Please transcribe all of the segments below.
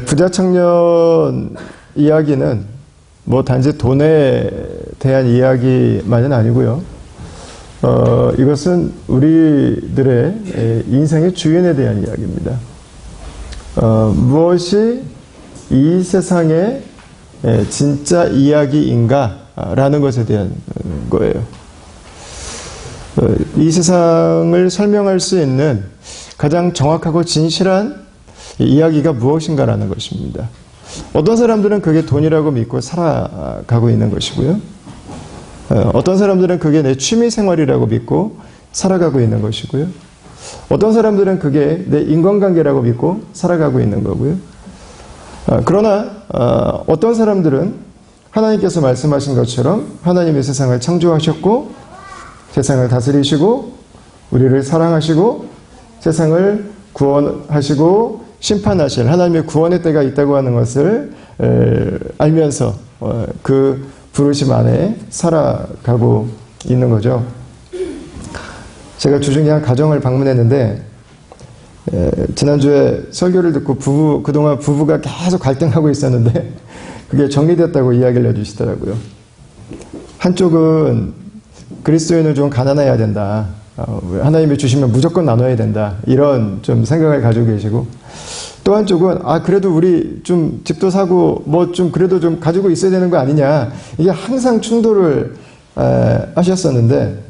부자 청년 이야기는 뭐 단지 돈에 대한 이야기만은 아니고요. 이것은 우리들의 인생의 주인에 대한 이야기입니다. 무엇이 이 세상의 진짜 이야기인가라는 것에 대한 거예요. 이 세상을 설명할 수 있는 가장 정확하고 진실한 이야기가 무엇인가라는 것입니다. 어떤 사람들은 그게 돈이라고 믿고 살아가고 있는 것이고요. 어떤 사람들은 그게 내 취미 생활이라고 믿고 살아가고 있는 것이고요. 어떤 사람들은 그게 내 인간관계라고 믿고 살아가고 있는 거고요. 그러나 어떤 사람들은 하나님께서 말씀하신 것처럼 하나님의 세상을 창조하셨고 세상을 다스리시고 우리를 사랑하시고 세상을 구원하시고 심판하실 하나님의 구원의 때가 있다고 하는 것을 알면서 그 부르심 안에 살아가고 있는 거죠. 제가 주중에 한 가정을 방문했는데 지난주에 설교를 듣고 그동안 부부가 계속 갈등하고 있었는데 그게 정리됐다고 이야기를 해주시더라고요. 한쪽은 그리스도인은 좀 가난해야 된다. 하나님이 주시면 무조건 나눠야 된다. 이런 좀 생각을 가지고 계시고 또 한쪽은 그래도 우리 좀 집도 사고 뭐 좀 그래도 좀 가지고 있어야 되는 거 아니냐. 이게 항상 충돌을 하셨었는데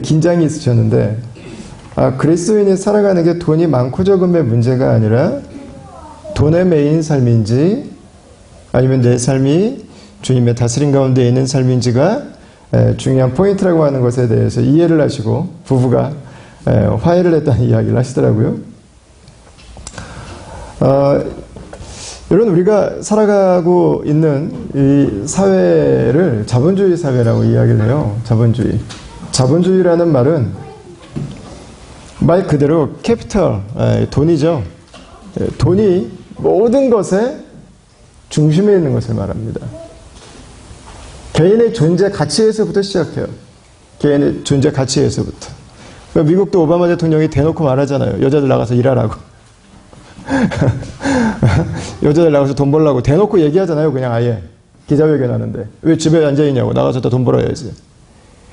긴장이 있으셨는데 그리스도인이 살아가는 게 돈이 많고 적음의 문제가 아니라 돈에 매인 삶인지 아니면 내 삶이 주님의 다스림 가운데 있는 삶인지가 중요한 포인트라고 하는 것에 대해서 이해를 하시고 부부가 화해를 했다는 이야기를 하시더라고요. 여러분 우리가 살아가고 있는 이 사회를 자본주의 사회라고 이야기를 해요. 자본주의라는 말은 말 그대로 캐피털, 돈이죠. 돈이 모든 것의 중심에 있는 것을 말합니다. 개인의 존재 가치에서부터 시작해요. 개인의 존재 가치에서부터. 미국도 오바마 대통령이 대놓고 말하잖아요. 여자들 나가서 일하라고. 여자들 나가서 돈 벌라고 대놓고 얘기하잖아요. 그냥 아예. 기자회견 하는데. 왜 집에 앉아있냐고. 나가서 다 돈 벌어야지.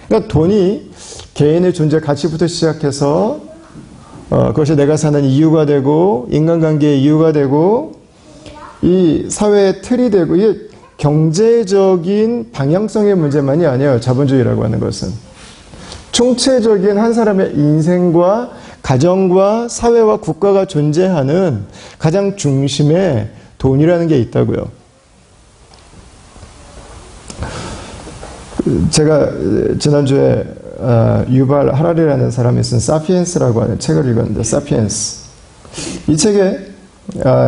그러니까 돈이 개인의 존재 가치부터 시작해서 그것이 내가 사는 이유가 되고 인간관계의 이유가 되고 이 사회의 틀이 되고 이게 경제적인 방향성의 문제만이 아니에요. 자본주의라고 하는 것은. 총체적인 한 사람의 인생과 가정과 사회와 국가가 존재하는 가장 중심에 돈이라는 게 있다고요. 제가 지난주에 유발 하라리라는 사람이 쓴 사피엔스라고 하는 책을 읽었는데 사피엔스. 이 책에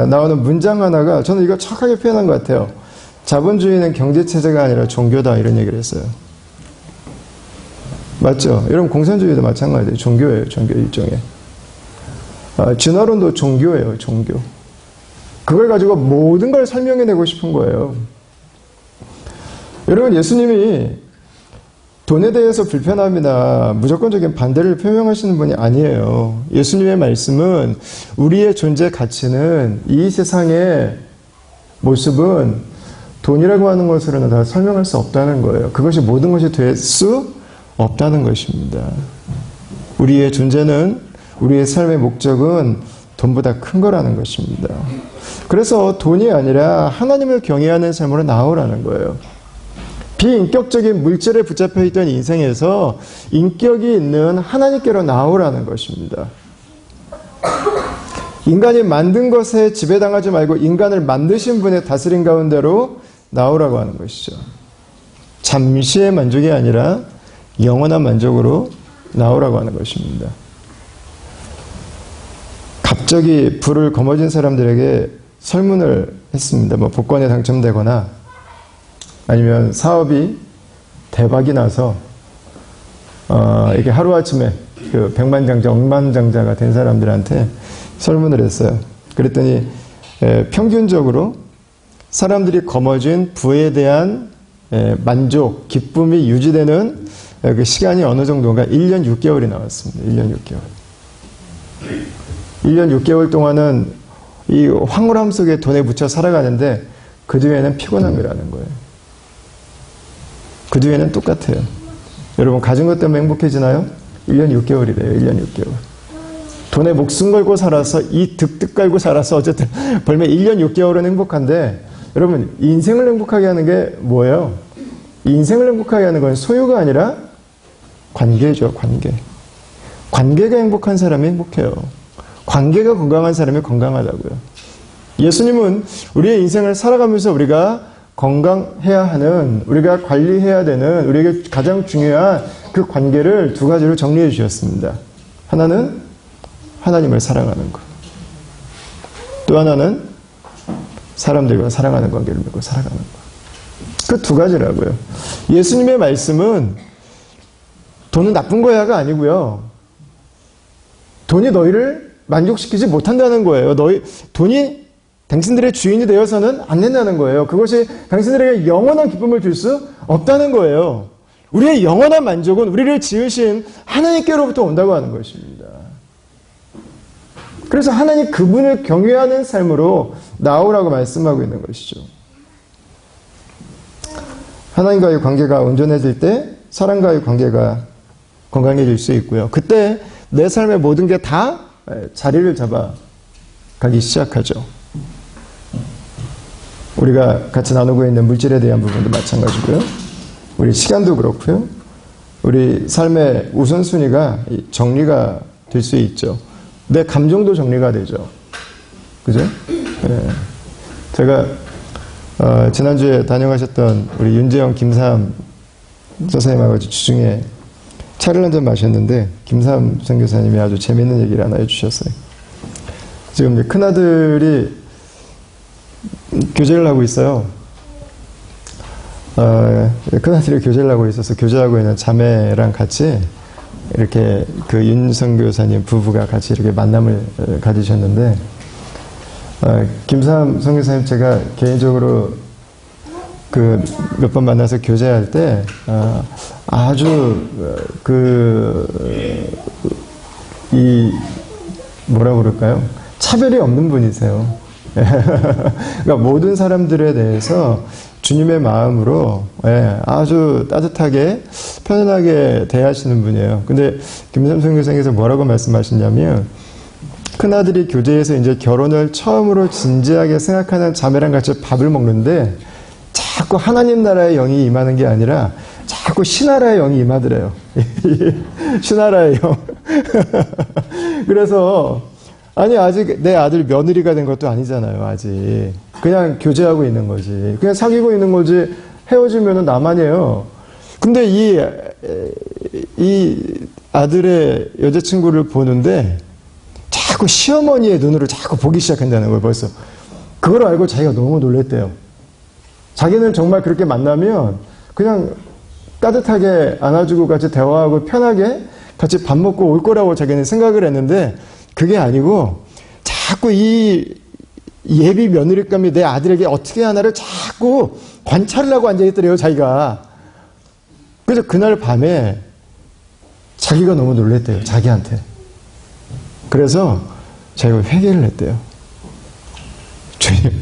나오는 문장 하나가 저는 이거 정확하게 표현한 것 같아요. 자본주의는 경제체제가 아니라 종교다 이런 얘기를 했어요. 맞죠? 여러분 공산주의도 마찬가지예요. 종교예요. 종교 일종의. 진화론도 종교예요. 종교. 그걸 가지고 모든 걸 설명해내고 싶은 거예요. 여러분 예수님이 돈에 대해서 불편함이나 무조건적인 반대를 표명하시는 분이 아니에요. 예수님의 말씀은 우리의 존재 가치는 이 세상의 모습은 돈이라고 하는 것으로는 다 설명할 수 없다는 거예요. 그것이 모든 것이 될 수 없다는 것입니다. 우리의 존재는 우리의 삶의 목적은 돈보다 큰 거라는 것입니다. 그래서 돈이 아니라 하나님을 경외하는 삶으로 나오라는 거예요. 비인격적인 물질에 붙잡혀 있던 인생에서 인격이 있는 하나님께로 나오라는 것입니다. 인간이 만든 것에 지배당하지 말고 인간을 만드신 분의 다스림 가운데로 나오라고 하는 것이죠. 잠시의 만족이 아니라 영원한 만족으로 나오라고 하는 것입니다. 갑자기 불을 거머쥔 사람들에게 설문을 했습니다. 뭐 복권에 당첨되거나 아니면 사업이 대박이 나서 이게 하루아침에 그 백만장자, 억만장자가 된 사람들한테 설문을 했어요. 그랬더니 평균적으로 사람들이 거머쥔 부에 대한 만족, 기쁨이 유지되는 그 시간이 어느 정도인가 1년 6개월이 나왔습니다. 1년 6개월. 1년 6개월 동안은 이 황홀함 속에 돈에 묻혀 살아가는데 그 뒤에는 피곤함이라는 거예요. 그 뒤에는 똑같아요. 여러분 가진 것 때문에 행복해지나요? 1년 6개월이래요. 1년 6개월. 돈에 목숨 걸고 살아서 이 득득 깔고 살아서 어쨌든 벌면 1년 6개월은 행복한데 여러분 인생을 행복하게 하는 게 뭐예요? 인생을 행복하게 하는 건 소유가 아니라 관계죠. 관계. 관계가 행복한 사람이 행복해요. 관계가 건강한 사람이 건강하다고요. 예수님은 우리의 인생을 살아가면서 우리가 건강해야 하는, 우리가 관리해야 되는, 우리에게 가장 중요한 그 관계를 두 가지로 정리해 주셨습니다. 하나는 하나님을 사랑하는 것. 또 하나는 사람들과 사랑하는 관계를 맺고 살아가는 것. 그 두 가지라고요. 예수님의 말씀은 돈은 나쁜 거야가 아니고요. 돈이 너희를 만족시키지 못한다는 거예요. 돈이 당신들의 주인이 되어서는 안 된다는 거예요. 그것이 당신들에게 영원한 기쁨을 줄 수 없다는 거예요. 우리의 영원한 만족은 우리를 지으신 하나님께로부터 온다고 하는 것입니다. 그래서 하나님 그분을 경외하는 삶으로 나오라고 말씀하고 있는 것이죠. 하나님과의 관계가 온전해질 때 사람과의 관계가 건강해질 수 있고요. 그때 내 삶의 모든 게 다 자리를 잡아가기 시작하죠. 우리가 같이 나누고 있는 물질에 대한 부분도 마찬가지고요. 우리 시간도 그렇고요. 우리 삶의 우선순위가 정리가 될 수 있죠. 내 감정도 정리가 되죠. 그죠? 네. 제가 지난주에 다녀가셨던 우리 윤재영, 김삼 선생님하고 주중에 차를 한잔 마셨는데 김삼 선교사님이 아주 재밌는 얘기를 하나 해주셨어요. 지금 큰아들이 교제를 하고 있어요. 큰아들이 교제를 하고 있어서 교제하고 있는 자매랑 같이 이렇게 그 윤 선교사님 부부가 같이 이렇게 만남을 가지셨는데 김삼 선교사님 제가 개인적으로 그 몇 번 만나서 교제할 때 아주 이 뭐라고 그럴까요? 차별이 없는 분이세요. 그러니까 모든 사람들에 대해서 주님의 마음으로 아주 따뜻하게 편안하게 대하시는 분이에요. 근데 김삼성 교수님께서 뭐라고 말씀하시냐면 큰아들이 교제에서 이제 결혼을 처음으로 진지하게 생각하는 자매랑 같이 밥을 먹는데 자꾸 하나님 나라의 영이 임하는 게 아니라 자꾸 신하라의 영이 임하더래요. 신하라의 영. 그래서 아니 아직 내 아들 며느리가 된 것도 아니잖아요. 아직 그냥 교제하고 있는 거지. 그냥 사귀고 있는 거지. 헤어지면은 나만이에요. 근데 이 아들의 여자친구를 보는데 자꾸 시어머니의 눈으로 자꾸 보기 시작한다는 거예요. 벌써 그걸 알고 자기가 너무 놀랬대요. 자기는 정말 그렇게 만나면 그냥 따뜻하게 안아주고 같이 대화하고 편하게 같이 밥 먹고 올 거라고 자기는 생각을 했는데 그게 아니고 자꾸 이 예비 며느리감이 내 아들에게 어떻게 하나를 자꾸 관찰을 하고 앉아있더래요. 자기가. 그래서 그날 밤에 자기가 너무 놀랬대요. 자기한테. 그래서 자기가 회개를 했대요. 주님,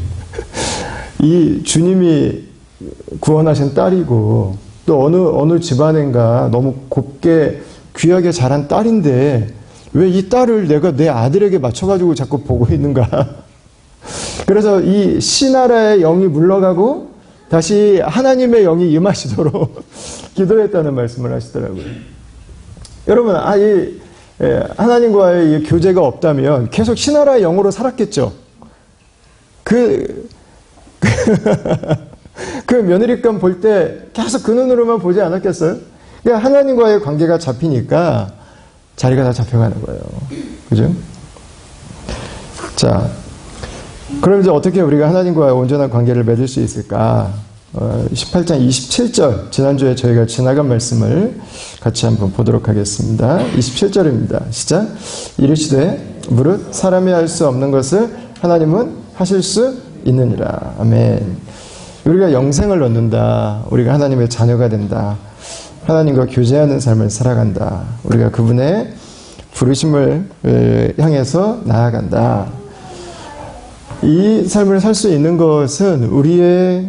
이 주님이 구원하신 딸이고 또 어느 집안인가 너무 곱게 귀하게 자란 딸인데 왜 이 딸을 내가 내 아들에게 맞춰가지고 자꾸 보고 있는가? 그래서 이 신하라의 영이 물러가고 다시 하나님의 영이 임하시도록 기도했다는 말씀을 하시더라고요. 여러분, 하나님과의 이 교제가 없다면 계속 신하라의 영으로 살았겠죠. 그 며느리감 볼 때 계속 그 눈으로만 보지 않았겠어요? 그러니까 하나님과의 관계가 잡히니까 자리가 다 잡혀가는 거예요. 그죠? 자, 그럼 이제 어떻게 우리가 하나님과 온전한 관계를 맺을 수 있을까? 18장 27절, 지난주에 저희가 지나간 말씀을 같이 한번 보도록 하겠습니다. 27절입니다. 시작. 이르시되 무릇 사람이 할 수 없는 것을 하나님은 하실 수 있느니라. 아멘. 우리가 영생을 얻는다. 우리가 하나님의 자녀가 된다. 하나님과 교제하는 삶을 살아간다. 우리가 그분의 부르심을 향해서 나아간다. 이 삶을 살 수 있는 것은 우리의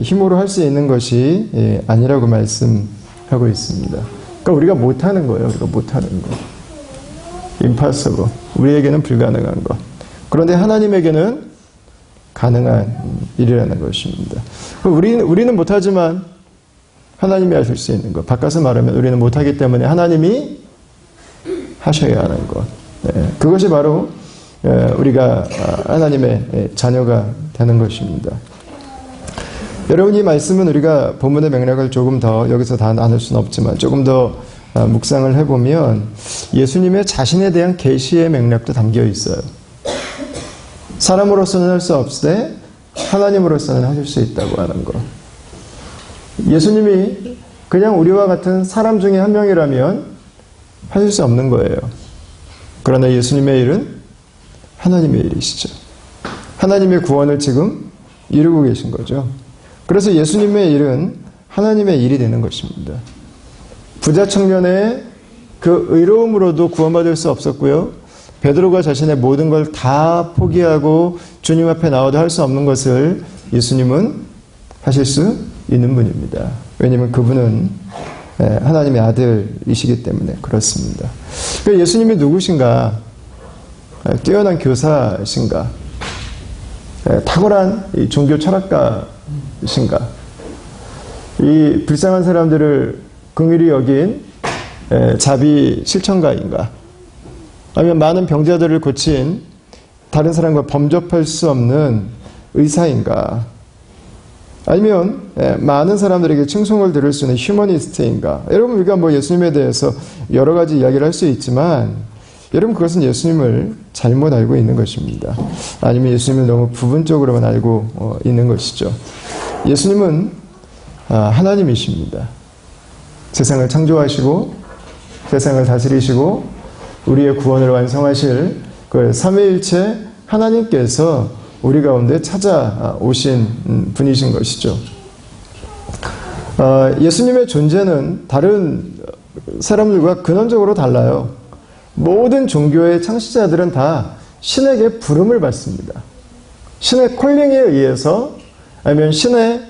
힘으로 할 수 있는 것이 아니라고 말씀하고 있습니다. 그러니까 우리가 못하는 거예요. 우리가 못하는 거. impossible. 우리에게는 불가능한 것. 그런데 하나님에게는 가능한 일이라는 것입니다. 우리는 못하지만 하나님이 하실 수 있는 것. 바꿔서 말하면 우리는 못하기 때문에 하나님이 하셔야 하는 것. 그것이 바로 우리가 하나님의 자녀가 되는 것입니다. 여러분, 이 말씀은 우리가 본문의 맥락을 조금 더 여기서 다 나눌 수는 없지만 조금 더 묵상을 해보면 예수님의 자신에 대한 계시의 맥락도 담겨 있어요. 사람으로서는 할 수 없으되 하나님으로서는 하실 수 있다고 하는 것. 예수님이 그냥 우리와 같은 사람 중에 한 명이라면 하실 수 없는 거예요. 그러나 예수님의 일은 하나님의 일이시죠. 하나님의 구원을 지금 이루고 계신 거죠. 그래서 예수님의 일은 하나님의 일이 되는 것입니다. 부자 청년의 그 의로움으로도 구원받을 수 없었고요. 베드로가 자신의 모든 걸 다 포기하고 주님 앞에 나와도 할 수 없는 것을 예수님은 하실 수 있는 분입니다. 왜냐하면 그분은 하나님의 아들이시기 때문에 그렇습니다. 그러니까 예수님이 누구신가? 뛰어난 교사신가? 탁월한 종교 철학가신가? 이 불쌍한 사람들을 긍휼히 여긴 자비 실천가인가? 아니면 많은 병자들을 고친 다른 사람과 범접할 수 없는 의사인가? 아니면 많은 사람들에게 칭송을 들을 수 있는 휴머니스트인가? 여러분, 우리가 뭐 예수님에 대해서 여러 가지 이야기를 할 수 있지만 여러분, 그것은 예수님을 잘못 알고 있는 것입니다. 아니면 예수님을 너무 부분적으로만 알고 있는 것이죠. 예수님은 하나님이십니다. 세상을 창조하시고 세상을 다스리시고 우리의 구원을 완성하실 그 삼위일체 하나님께서 우리 가운데 찾아오신 분이신 것이죠. 예수님의 존재는 다른 사람들과 근원적으로 달라요. 모든 종교의 창시자들은 다 신에게 부름을 받습니다. 신의 콜링에 의해서 아니면 신의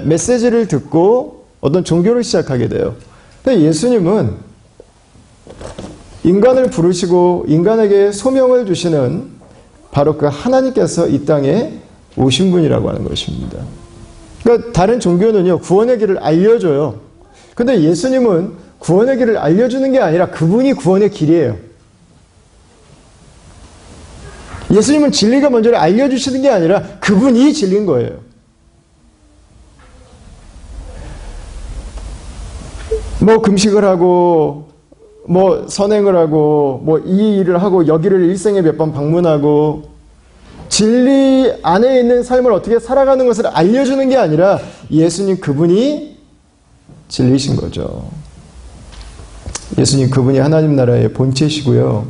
메시지를 듣고 어떤 종교를 시작하게 돼요. 근데 예수님은 인간을 부르시고 인간에게 소명을 주시는 바로 그 하나님께서 이 땅에 오신 분이라고 하는 것입니다. 그러니까 다른 종교는요, 구원의 길을 알려줘요. 근데 예수님은 구원의 길을 알려주는 게 아니라 그분이 구원의 길이에요. 예수님은 진리가 먼저를 알려주시는 게 아니라 그분이 진리인 거예요. 뭐 금식을 하고 뭐 선행을 하고 뭐 이 일을 하고 여기를 일생에 몇 번 방문하고 진리 안에 있는 삶을 어떻게 살아가는 것을 알려주는 게 아니라 예수님 그분이 진리신 거죠. 예수님 그분이 하나님 나라의 본체시고요.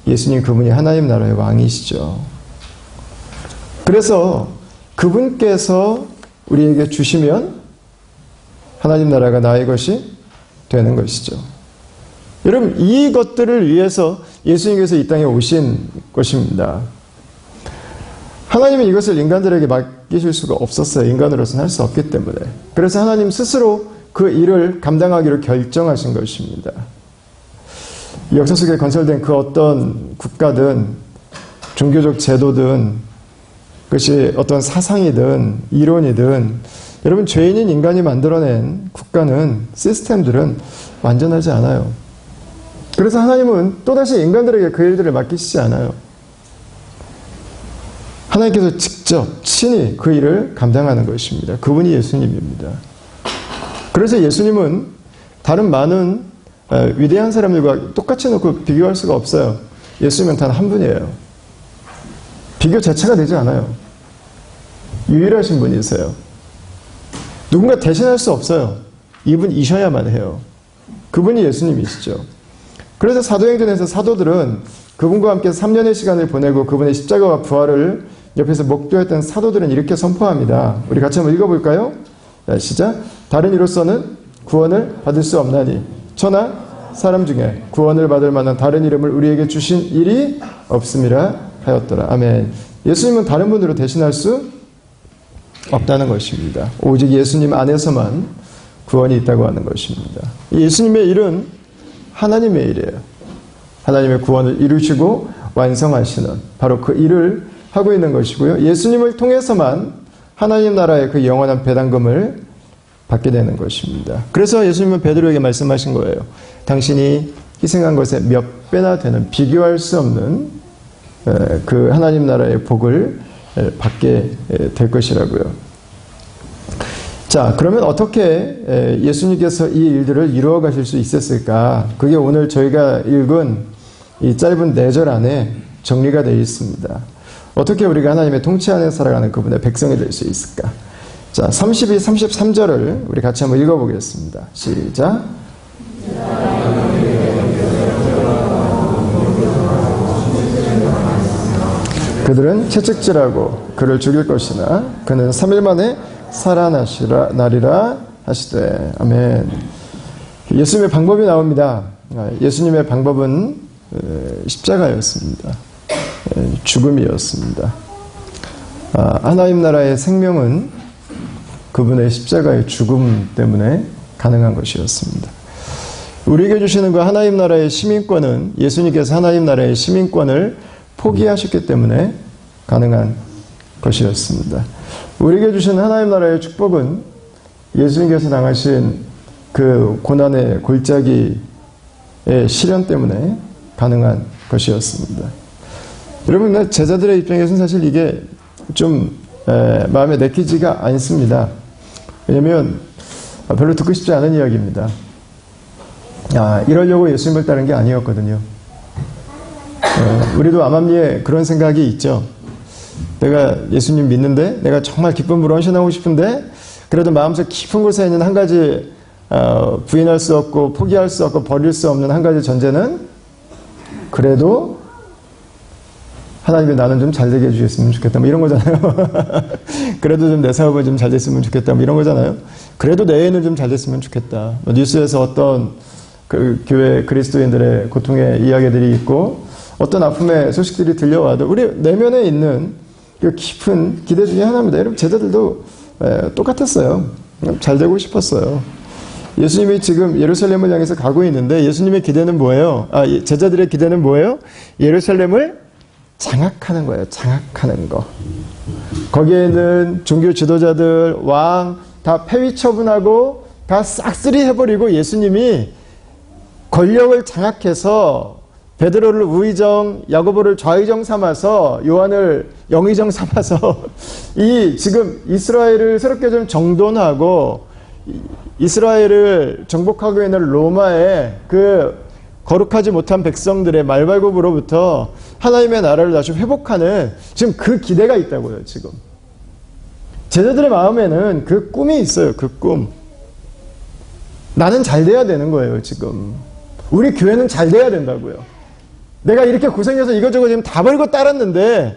예수님 그분이 하나님 나라의 왕이시죠. 그래서 그분께서 우리에게 주시면 하나님 나라가 나의 것이 되는 것이죠. 여러분, 이것들을 위해서 예수님께서 이 땅에 오신 것입니다. 하나님은 이것을 인간들에게 맡기실 수가 없었어요. 인간으로서는 할 수 없기 때문에. 그래서 하나님 스스로 그 일을 감당하기로 결정하신 것입니다. 역사 속에 건설된 그 어떤 국가든 종교적 제도든 그것이 어떤 사상이든 이론이든 여러분, 죄인인 인간이 만들어낸 국가는 시스템들은 완전하지 않아요. 그래서 하나님은 또다시 인간들에게 그 일들을 맡기시지 않아요. 하나님께서 직접 친히 그 일을 감당하는 것입니다. 그분이 예수님입니다. 그래서 예수님은 다른 많은 위대한 사람들과 똑같이 놓고 비교할 수가 없어요. 예수님은 단 한 분이에요. 비교 자체가 되지 않아요. 유일하신 분이세요. 누군가 대신할 수 없어요. 이분이셔야만 해요. 그분이 예수님이시죠. 그래서 사도행전에서 사도들은 그분과 함께 3년의 시간을 보내고 그분의 십자가와 부활을 옆에서 목도했던 사도들은 이렇게 선포합니다. 우리 같이 한번 읽어볼까요? 자, 시작. 다른 이로서는 구원을 받을 수 없나니 천하 사람 중에 구원을 받을 만한 다른 이름을 우리에게 주신 일이 없음이라 하였더라. 아멘. 예수님은 다른 분으로 대신할 수 없다는 것입니다. 오직 예수님 안에서만 구원이 있다고 하는 것입니다. 예수님의 일은 하나님의 일이에요. 하나님의 구원을 이루시고 완성하시는 바로 그 일을 하고 있는 것이고요. 예수님을 통해서만 하나님 나라의 그 영원한 배당금을 받게 되는 것입니다. 그래서 예수님은 베드로에게 말씀하신 거예요. 당신이 희생한 것에 몇 배나 되는 비교할 수 없는 그 하나님 나라의 복을 받게 될 것이라고요. 자, 그러면 어떻게 예수님께서 이 일들을 이루어 가실 수 있었을까? 그게 오늘 저희가 읽은 이 짧은 4절 안에 정리가 되어 있습니다. 어떻게 우리가 하나님의 통치 안에 살아가는 그분의 백성이 될 수 있을까? 자, 32, 33절을 우리 같이 한번 읽어보겠습니다. 시작. 그들은 채찍질하고 그를 죽일 것이나 그는 3일 만에 살아나리라 하시되. 아멘. 예수님의 방법이 나옵니다. 예수님의 방법은 십자가였습니다. 죽음이었습니다. 하나님 나라의 생명은 그분의 십자가의 죽음 때문에 가능한 것이었습니다. 우리에게 주시는 그 하나님 나라의 시민권은 예수님께서 하나님 나라의 시민권을 포기하셨기 때문에 가능한 것이었습니다. 우리에게 주신 하나님 나라의 축복은 예수님께서 당하신 그 고난의 골짜기의 시련 때문에 가능한 것이었습니다. 여러분, 제자들의 입장에서는 사실 이게 좀 마음에 내키지가 않습니다. 왜냐하면 별로 듣고 싶지 않은 이야기입니다. 이러려고 예수님을 따른 게 아니었거든요. 우리도 암암리에 그런 생각이 있죠. 내가 예수님 믿는데, 내가 정말 기쁨으로 헌신하고 싶은데, 그래도 마음속 깊은 곳에 있는 한 가지 부인할 수 없고 포기할 수 없고 버릴 수 없는 한 가지 전제는, 그래도 하나님이 나는 좀 잘 되게 해주셨으면 좋겠다, 뭐 이런 거잖아요. 그래도 좀 내 사업은 좀 잘 됐으면 좋겠다, 뭐 이런 거잖아요. 그래도 내 애는 좀 잘 됐으면 좋겠다. 뉴스에서 어떤 그 교회 그리스도인들의 고통의 이야기들이 있고 어떤 아픔의 소식들이 들려와도 우리 내면에 있는 그 깊은 기대 중에 하나입니다. 여러분, 제자들도 똑같았어요. 잘 되고 싶었어요. 예수님이 지금 예루살렘을 향해서 가고 있는데 예수님의 기대는 뭐예요? 제자들의 기대는 뭐예요? 예루살렘을 장악하는 거예요. 장악하는 거. 거기에는 종교 지도자들, 왕 다 폐위 처분하고 다 싹쓸이 해버리고 예수님이 권력을 장악해서 베드로를 우의정, 야고보를 좌의정 삼아서 요한을 영의정 삼아서 이 지금 이스라엘을 새롭게 좀 정돈하고 이스라엘을 정복하고 있는 로마의 그 거룩하지 못한 백성들의 말발굽으로부터 하나님의 나라를 다시 회복하는 지금 그 기대가 있다고요. 지금 제자들의 마음에는 그 꿈이 있어요. 그 꿈. 나는 잘 돼야 되는 거예요. 지금 우리 교회는 잘 돼야 된다고요. 내가 이렇게 고생해서 이것저것 지금 다 버리고 따랐는데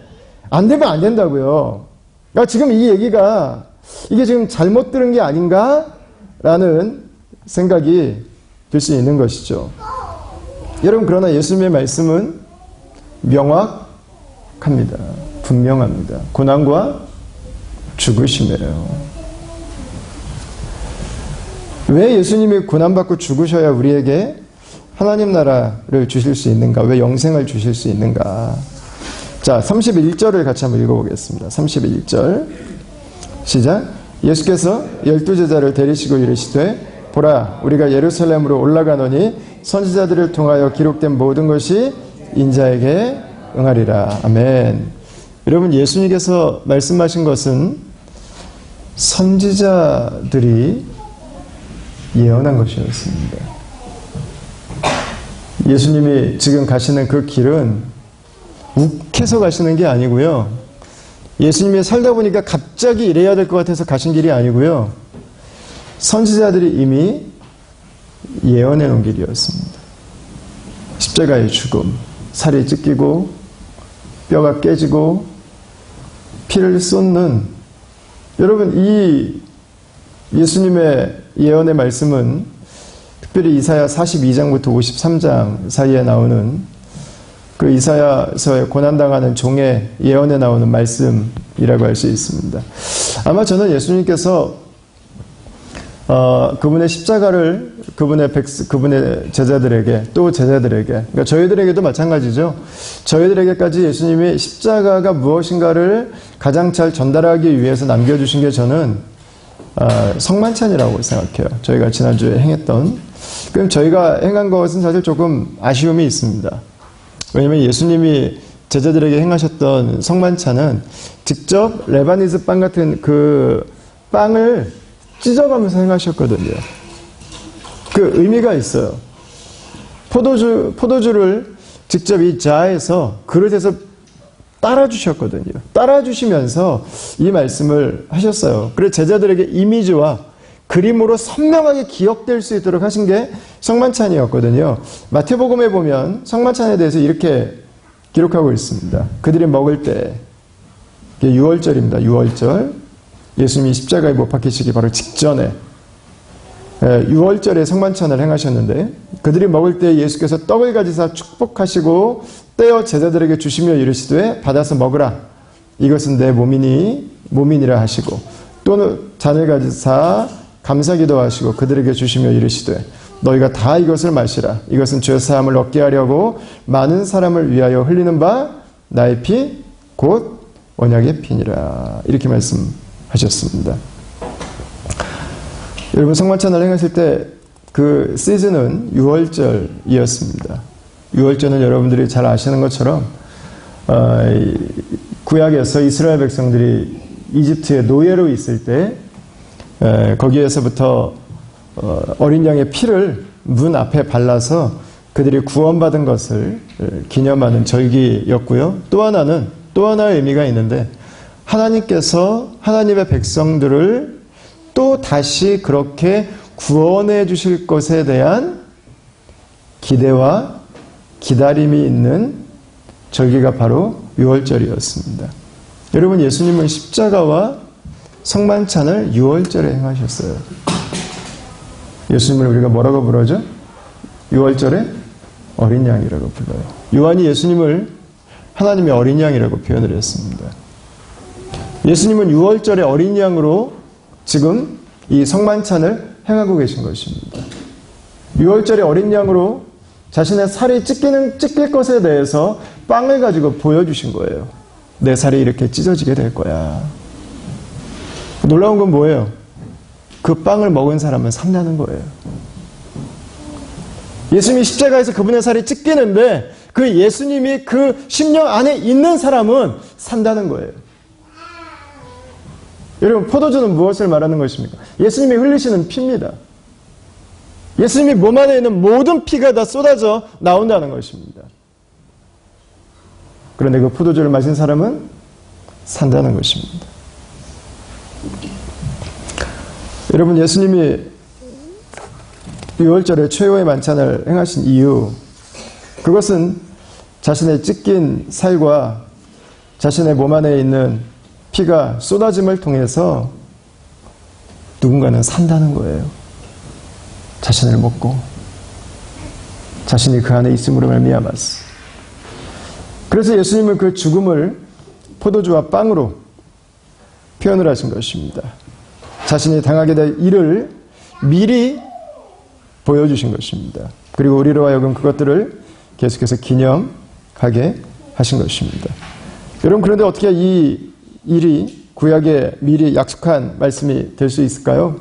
안 되면 안 된다고요. 그러니까 지금 이 얘기가 이게 지금 잘못 들은 게 아닌가라는 생각이 들 수 있는 것이죠. 여러분, 그러나 예수님의 말씀은 명확합니다. 분명합니다. 고난과 죽으심이에요. 왜 예수님이 고난받고 죽으셔야 우리에게 하나님 나라를 주실 수 있는가? 왜 영생을 주실 수 있는가? 자, 31절을 같이 한번 읽어보겠습니다. 31절 시작. 예수께서 12제자를 데리시고 이르시되 보라, 우리가 예루살렘으로 올라가노니 선지자들을 통하여 기록된 모든 것이 인자에게 응하리라. 아멘. 여러분, 예수님께서 말씀하신 것은 선지자들이 예언한 것이었습니다. 예수님이 지금 가시는 그 길은 욱해서 가시는 게 아니고요. 예수님이 살다 보니까 갑자기 이래야 될 것 같아서 가신 길이 아니고요. 선지자들이 이미 예언해 놓은 길이었습니다. 십자가의 죽음, 살이 찢기고 뼈가 깨지고 피를 쏟는, 여러분, 이 예수님의 예언의 말씀은 특별히 이사야 42장부터 53장 사이에 나오는 그 이사야서에 고난당하는 종의 예언에 나오는 말씀이라고 할 수 있습니다. 아마 저는 예수님께서 그분의 십자가를 그분의 제자들에게, 또 제자들에게, 그러니까 저희들에게도 마찬가지죠. 저희들에게까지 예수님이 십자가가 무엇인가를 가장 잘 전달하기 위해서 남겨주신 게 저는 성만찬이라고 생각해요. 저희가 지난주에 행했던. 그럼 저희가 행한 것은 사실 조금 아쉬움이 있습니다. 왜냐하면 예수님이 제자들에게 행하셨던 성만찬은 직접 레바니스 빵 같은 그 빵을 찢어가면서 행하셨거든요. 그 의미가 있어요. 포도주를 직접 이 자에서 그릇에서 따라주셨거든요. 따라주시면서 이 말씀을 하셨어요. 그래서 제자들에게 이미지와 그림으로 선명하게 기억될 수 있도록 하신 게 성만찬이었거든요. 마태복음에 보면 성만찬에 대해서 이렇게 기록하고 있습니다. 그들이 먹을 때, 6월절입니다. 6월절. 예수님이 십자가에 못 박히시기 바로 직전에 6월절에 성만찬을 행하셨는데, 그들이 먹을 때 예수께서 떡을 가지사 축복하시고 떼어 제자들에게 주시며 이르시되 받아서 먹으라. 이것은 내 몸이니라 하시고, 또는 잔을 가지사 감사기도 하시고 그들에게 주시며 이르시되 너희가 다 이것을 마시라. 이것은 죄사함을 얻게 하려고 많은 사람을 위하여 흘리는 바 나의 피 곧 언약의 피니라. 이렇게 말씀하셨습니다. 여러분, 성만찬을 행하실 때 그 시즌은 6월절이었습니다. 6월절은 여러분들이 잘 아시는 것처럼 구약에서 이스라엘 백성들이 이집트의 노예로 있을 때 거기에서부터 어린 양의 피를 문 앞에 발라서 그들이 구원받은 것을 기념하는 절기였고요. 또 하나의 의미가 있는데, 하나님께서 하나님의 백성들을 또 다시 그렇게 구원해 주실 것에 대한 기대와 기다림이 있는 절기가 바로 6월절이었습니다. 여러분, 예수님은 십자가와 성만찬을 6월절에 행하셨어요. 예수님을 우리가 뭐라고 부르죠? 6월절에 어린 양이라고 불러요. 요한이 예수님을 하나님의 어린 양이라고 표현을 했습니다. 예수님은 6월절의 어린 양으로 지금 이 성만찬을 행하고 계신 것입니다. 6월절의 어린 양으로 자신의 살이 찢길 것에 대해서 빵을 가지고 보여주신 거예요. 내 살이 이렇게 찢어지게 될 거야. 놀라운 건 뭐예요? 그 빵을 먹은 사람은 산다는 거예요. 예수님이 십자가에서 그분의 살이 찢기는데 그 예수님이 그 심령 안에 있는 사람은 산다는 거예요. 여러분, 포도주는 무엇을 말하는 것입니까? 예수님이 흘리시는 피입니다. 예수님이 몸 안에 있는 모든 피가 다 쏟아져 나온다는 것입니다. 그런데 그 포도주를 마신 사람은 산다는 것입니다. 여러분, 예수님이 6월절에 최후의 만찬을 행하신 이유, 그것은 자신의 찢긴 살과 자신의 몸 안에 있는 피가 쏟아짐을 통해서 누군가는 산다는 거예요. 자신을 먹고 자신이 그 안에 있음으로 말미암았어. 그래서 예수님은 그 죽음을 포도주와 빵으로 표현을 하신 것입니다. 자신이 당하게 될 일을 미리 보여주신 것입니다. 그리고 우리로 하여금 그것들을 계속해서 기념하게 하신 것입니다. 여러분, 그런데 어떻게 이 일이 구약에 미리 약속한 말씀이 될 수 있을까요?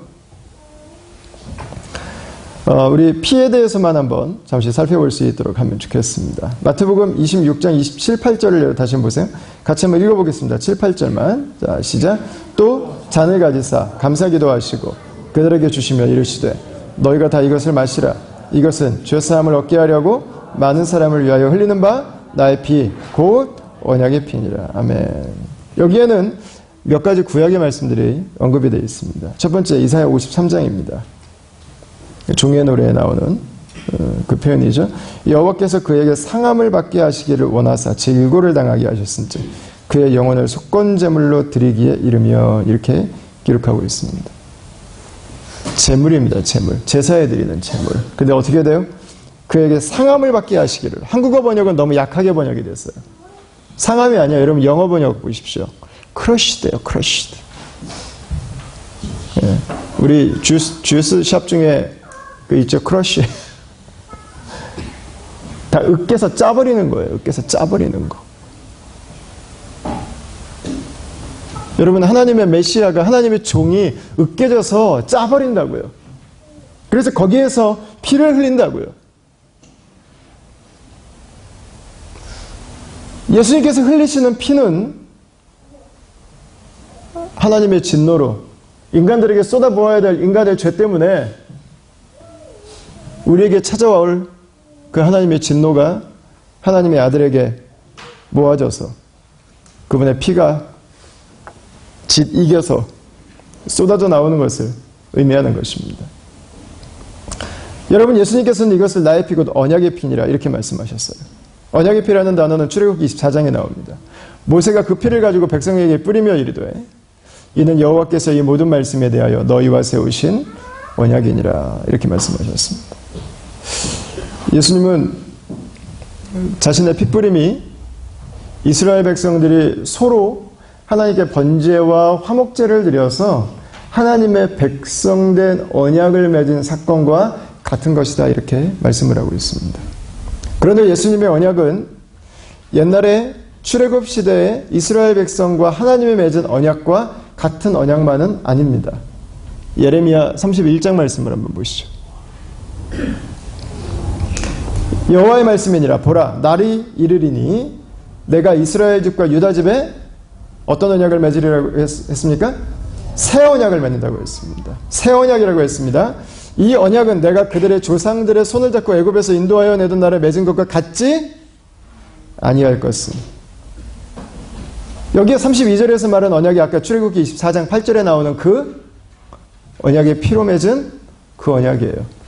우리 피에 대해서만 한번 잠시 살펴볼 수 있도록 하면 좋겠습니다. 마태복음 26장 27, 8절을 다시 한번 보세요. 같이 한번 읽어보겠습니다. 7, 8절만. 자, 시작. 또 잔을 가지사 감사기도 하시고 그들에게 주시며 이르시되 너희가 다 이것을 마시라. 이것은 죄사함을 얻게 하려고 많은 사람을 위하여 흘리는 바 나의 피 곧 언약의 피니라. 아멘. 여기에는 몇 가지 구약의 말씀들이 언급이 되어 있습니다. 첫 번째, 이사야 53장입니다. 종의 노래에 나오는 그 표현이죠. 여호와께서 그에게 상함을 받게 하시기를 원하사 제1고를 당하게 하셨은즉 그의 영혼을 속건제물로 드리기에 이르며, 이렇게 기록하고 있습니다. 제물입니다. 제물. 제사에 드리는 제물. 근데 어떻게 돼요? 그에게 상함을 받게 하시기를. 한국어 번역은 너무 약하게 번역이 됐어요. 상함이 아니야. 여러분 영어 번역 보십시오. 크러쉬드예요. 크러쉬드. 예. 우리 주스 샵 중에 그 있죠. 크러쉬. 다 으깨서 짜버리는 거예요. 으깨서 짜버리는 거. 여러분 하나님의 메시아가 하나님의 종이 으깨져서 짜버린다고요. 그래서 거기에서 피를 흘린다고요. 예수님께서 흘리시는 피는 하나님의 진노로 인간들에게 쏟아부어야 될 인간의 죄 때문에 우리에게 찾아올 그 하나님의 진노가 하나님의 아들에게 모아져서 그분의 피가 이겨서 쏟아져 나오는 것을 의미하는 것입니다. 여러분 예수님께서는 이것을 나의 피 곧 언약의 피니라 이렇게 말씀하셨어요. 언약의 피라는 단어는 출애굽기 24장에 나옵니다. 모세가 그 피를 가지고 백성에게 뿌리며 이르되 이는 여호와께서 이 모든 말씀에 대하여 너희와 세우신 언약이니라 이렇게 말씀하셨습니다. 예수님은 자신의 피뿌림이 이스라엘 백성들이 서로 하나님께 번제와 화목제를 드려서 하나님의 백성된 언약을 맺은 사건과 같은 것이다 이렇게 말씀을 하고 있습니다. 그런데 예수님의 언약은 옛날에 출애굽 시대에 이스라엘 백성과 하나님의 맺은 언약과 같은 언약만은 아닙니다. 예레미야 31장 말씀을 한번 보시죠. 여호와의 말씀이니라 보라 날이 이르리니 내가 이스라엘 집과 유다 집에 어떤 언약을 맺으리라고 했습니까? 새 언약을 맺는다고 했습니다. 새 언약이라고 했습니다. 이 언약은 내가 그들의 조상들의 손을 잡고 애굽에서 인도하여 내던 날에 맺은 것과 같지 아니할 것은. 여기에 32절에서 말한 언약이 아까 출애굽기 24장 8절에 나오는 그 언약의 피로 맺은 그 언약이에요.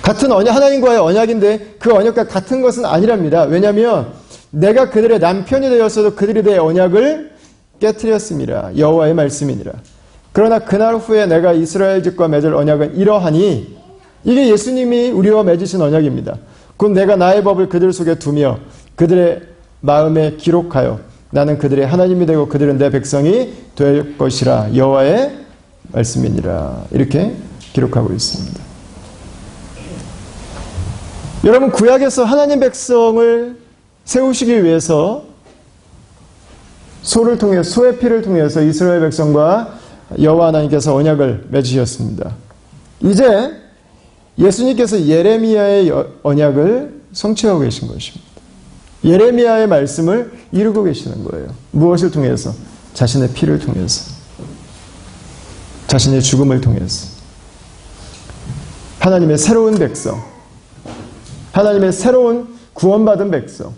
같은 언약, 하나님과의 언약인데 그 언약과 같은 것은 아니랍니다. 왜냐하면 내가 그들의 남편이 되었어도 그들이 내 언약을 깨트렸습니다. 여호와의 말씀이니라. 그러나 그날 후에 내가 이스라엘 집과 맺을 언약은 이러하니 이게 예수님이 우리와 맺으신 언약입니다. 곧 내가 나의 법을 그들 속에 두며 그들의 마음에 기록하여 나는 그들의 하나님이 되고 그들은 내 백성이 될 것이라 여호와의 말씀이니라. 이렇게 기록하고 있습니다. 여러분 구약에서 하나님 백성을 세우시기 위해서 소의 피를 통해서 이스라엘 백성과 여호와 하나님께서 언약을 맺으셨습니다. 이제 예수님께서 예레미야의 언약을 성취하고 계신 것입니다. 예레미야의 말씀을 이루고 계시는 거예요. 무엇을 통해서? 자신의 피를 통해서. 자신의 죽음을 통해서. 하나님의 새로운 백성. 하나님의 새로운 구원받은 백성.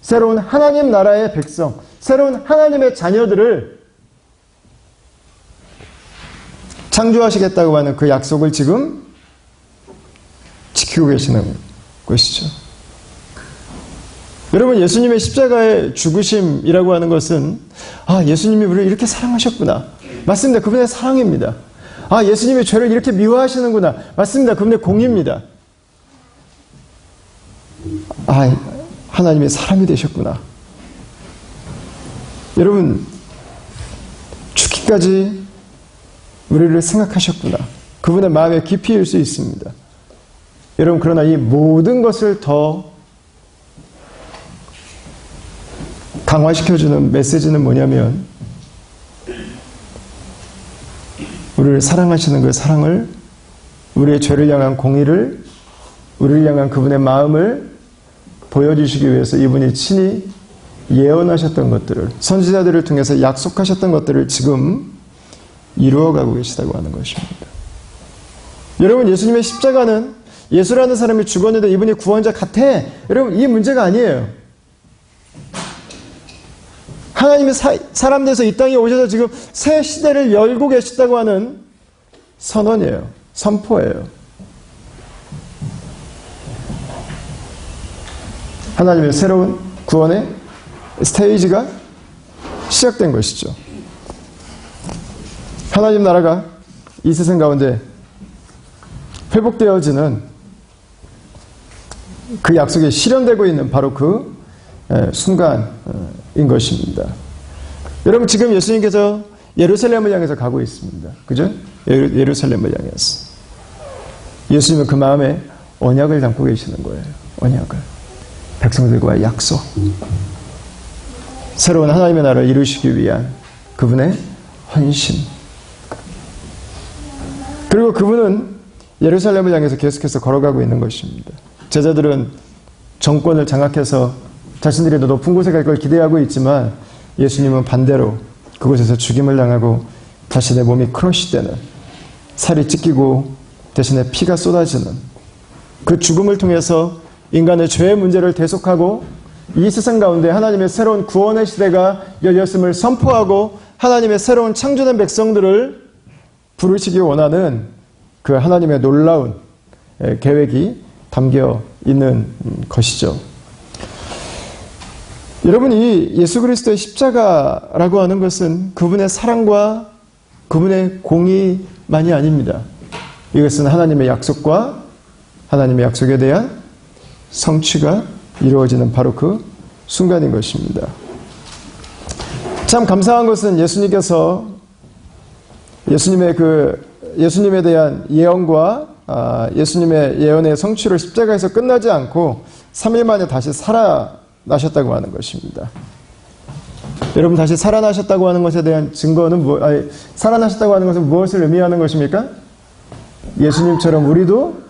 새로운 하나님 나라의 백성. 새로운 하나님의 자녀들을 창조하시겠다고 하는 그 약속을 지금 지키고 계시는 것이죠. 여러분 예수님의 십자가의 죽으심이라고 하는 것은 예수님이 우리를 이렇게 사랑하셨구나. 맞습니다. 그분의 사랑입니다. 예수님이 죄를 이렇게 미워하시는구나. 맞습니다. 그분의 공의입니다. 하나님의 사람이 되셨구나. 여러분 죽기까지 우리를 생각하셨구나. 그분의 마음의 깊이일 수 있습니다. 여러분 그러나 이 모든 것을 더 강화시켜주는 메시지는 뭐냐면 우리를 사랑하시는 그 사랑을, 우리의 죄를 향한 공의를, 우리를 향한 그분의 마음을 보여주시기 위해서 이분이 친히 예언하셨던 것들을, 선지자들을 통해서 약속하셨던 것들을 지금 이루어가고 계시다고 하는 것입니다. 여러분 예수님의 십자가는 예수라는 사람이 죽었는데 이분이 구원자 같아. 여러분 이 문제가 아니에요. 하나님이 사람 돼서 이 땅에 오셔서 지금 새 시대를 열고 계시다고 하는 선언이에요. 선포예요. 하나님의 새로운 구원의 스테이지가 시작된 것이죠. 하나님 나라가 이 세상 가운데 회복되어지는 그 약속이 실현되고 있는 바로 그 순간인 것입니다. 여러분, 지금 예수님께서 예루살렘을 향해서 가고 있습니다. 그죠? 예루살렘을 향해서. 예수님은 그 마음에 언약을 담고 계시는 거예요. 언약을. 백성들과의 약속. 새로운 하나님의 나라를 이루시기 위한 그분의 헌신. 그리고 그분은 예루살렘을 향해서 계속해서 걸어가고 있는 것입니다. 제자들은 정권을 장악해서 자신들이 더 높은 곳에 갈 걸 기대하고 있지만 예수님은 반대로 그곳에서 죽임을 당하고 자신의 몸이 크러쉬되는, 살이 찢기고 대신에 피가 쏟아지는 그 죽음을 통해서 인간의 죄의 문제를 대속하고 이 세상 가운데 하나님의 새로운 구원의 시대가 열렸음을 선포하고 하나님의 새로운 창조된 백성들을 부르시기 원하는 그 하나님의 놀라운 계획이 담겨 있는 것이죠. 여러분, 이 예수 그리스도의 십자가라고 하는 것은 그분의 사랑과 그분의 공의만이 아닙니다. 이것은 하나님의 약속과 하나님의 약속에 대한 성취가 이루어지는 바로 그 순간인 것입니다. 참 감사한 것은 예수님께서 예수님에 대한 예언과 예수님의 예언의 성취를 십자가에서 끝나지 않고 3일 만에 다시 살아나셨다고 하는 것입니다. 여러분, 다시 살아나셨다고 하는 것에 대한 증거는 살아나셨다고 하는 것은 무엇을 의미하는 것입니까? 예수님처럼 우리도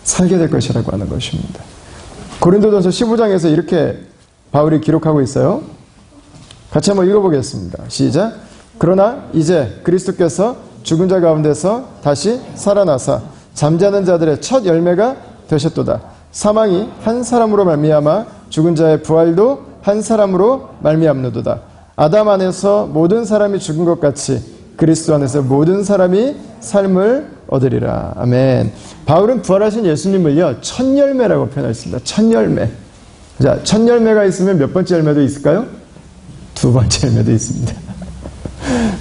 살게 될 것이라고 하는 것입니다. 고린도전서 15장에서 이렇게 바울이 기록하고 있어요. 같이 한번 읽어보겠습니다. 시작. 그러나 이제 그리스도께서 죽은 자 가운데서 다시 살아나사 잠자는 자들의 첫 열매가 되셨도다. 사망이 한 사람으로 말미암아 죽은 자의 부활도 한 사람으로 말미암노도다. 아담 안에서 모든 사람이 죽은 것 같이 그리스도 안에서 모든 사람이 삶을 얻으리라. 아멘. 바울은 부활하신 예수님을요, 첫 열매라고 표현했습니다. 첫 열매. 자, 첫 열매가 있으면 몇 번째 열매도 있을까요? 두 번째 열매도 있습니다.